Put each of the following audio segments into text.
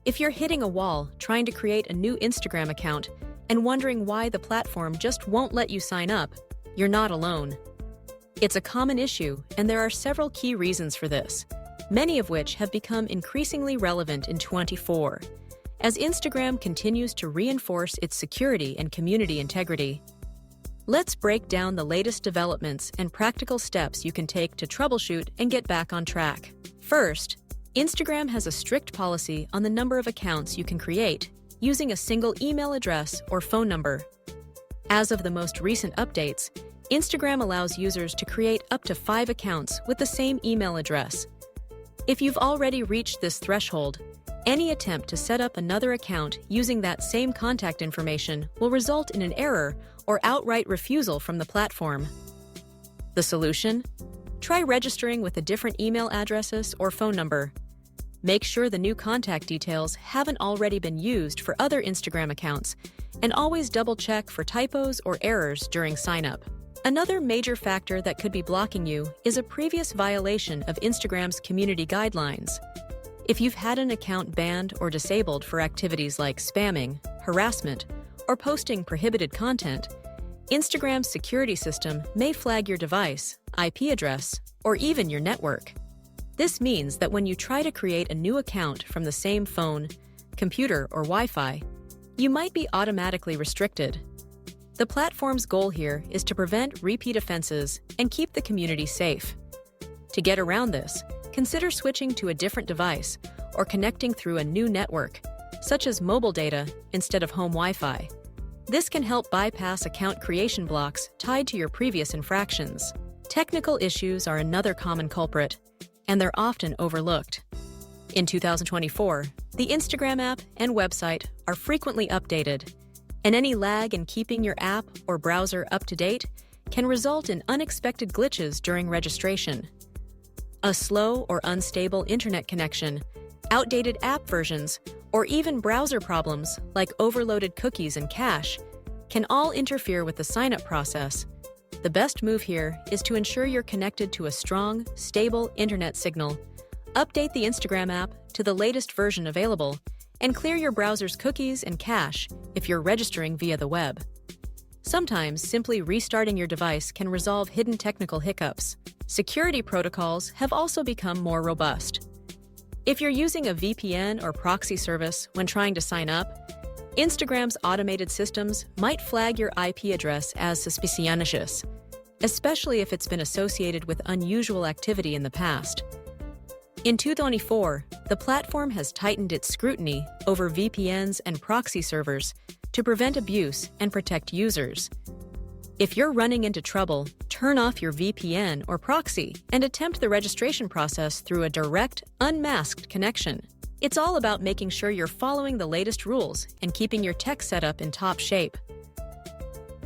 If you're hitting a wall trying to create a new Instagram account and wondering why the platform just won't let you sign up, you're not alone. It's a common issue, and there are several key reasons for this, many of which have become increasingly relevant in 2024, as Instagram continues to reinforce its security and community integrity. Let's break down the latest developments and practical steps you can take to troubleshoot and get back on track. First, Instagram has a strict policy on the number of accounts you can create using a single email address or phone number. As of the most recent updates, Instagram allows users to create up to 5 accounts with the same email address. If you've already reached this threshold, any attempt to set up another account using that same contact information will result in an error or outright refusal from the platform. The solution? Try registering with a different email addresses or phone number. Make sure the new contact details haven't already been used for other Instagram accounts, and always double-check for typos or errors during sign-up. Another major factor that could be blocking you is a previous violation of Instagram's community guidelines. If you've had an account banned or disabled for activities like spamming, harassment, or posting prohibited content, Instagram's security system may flag your device, IP address, or even your network. This means that when you try to create a new account from the same phone, computer, or Wi-Fi, you might be automatically restricted. The platform's goal here is to prevent repeat offenses and keep the community safe. To get around this, consider switching to a different device or connecting through a new network, such as mobile data instead of home Wi-Fi. This can help bypass account creation blocks tied to your previous infractions. Technical issues are another common culprit, and they're often overlooked. In 2024, the Instagram app and website are frequently updated, and any lag in keeping your app or browser up to date can result in unexpected glitches during registration. A slow or unstable internet connection, outdated app versions, or even browser problems like overloaded cookies and cache can all interfere with the sign-up process. The best move here is to ensure you're connected to a strong, stable internet signal. Update the Instagram app to the latest version available, and clear your browser's cookies and cache if you're registering via the web. Sometimes simply restarting your device can resolve hidden technical hiccups. Security protocols have also become more robust. If you're using a VPN or proxy service when trying to sign up, Instagram's automated systems might flag your IP address as suspicious, especially if it's been associated with unusual activity in the past. In 2024, the platform has tightened its scrutiny over VPNs and proxy servers to prevent abuse and protect users. If you're running into trouble, turn off your VPN or proxy and attempt the registration process through a direct, unmasked connection. It's all about making sure you're following the latest rules and keeping your tech setup in top shape.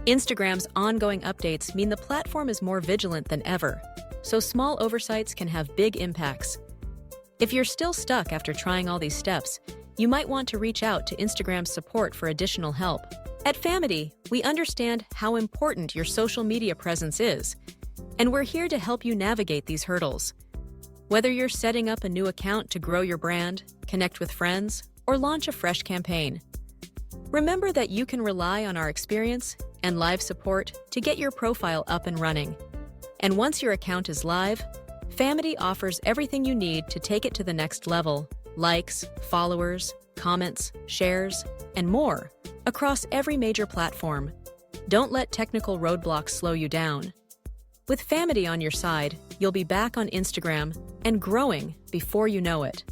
Instagram's ongoing updates mean the platform is more vigilant than ever, so small oversights can have big impacts. If you're still stuck after trying all these steps, you might want to reach out to Instagram's support for additional help. At Famety, we understand how important your social media presence is, and we're here to help you navigate these hurdles. Whether you're setting up a new account to grow your brand, connect with friends, or launch a fresh campaign, remember that you can rely on our experience and live support to get your profile up and running. And once your account is live, Famety offers everything you need to take it to the next level: likes, followers, comments, shares, and more across every major platform. Don't let technical roadblocks slow you down. With Famety on your side, you'll be back on Instagram and growing before you know it.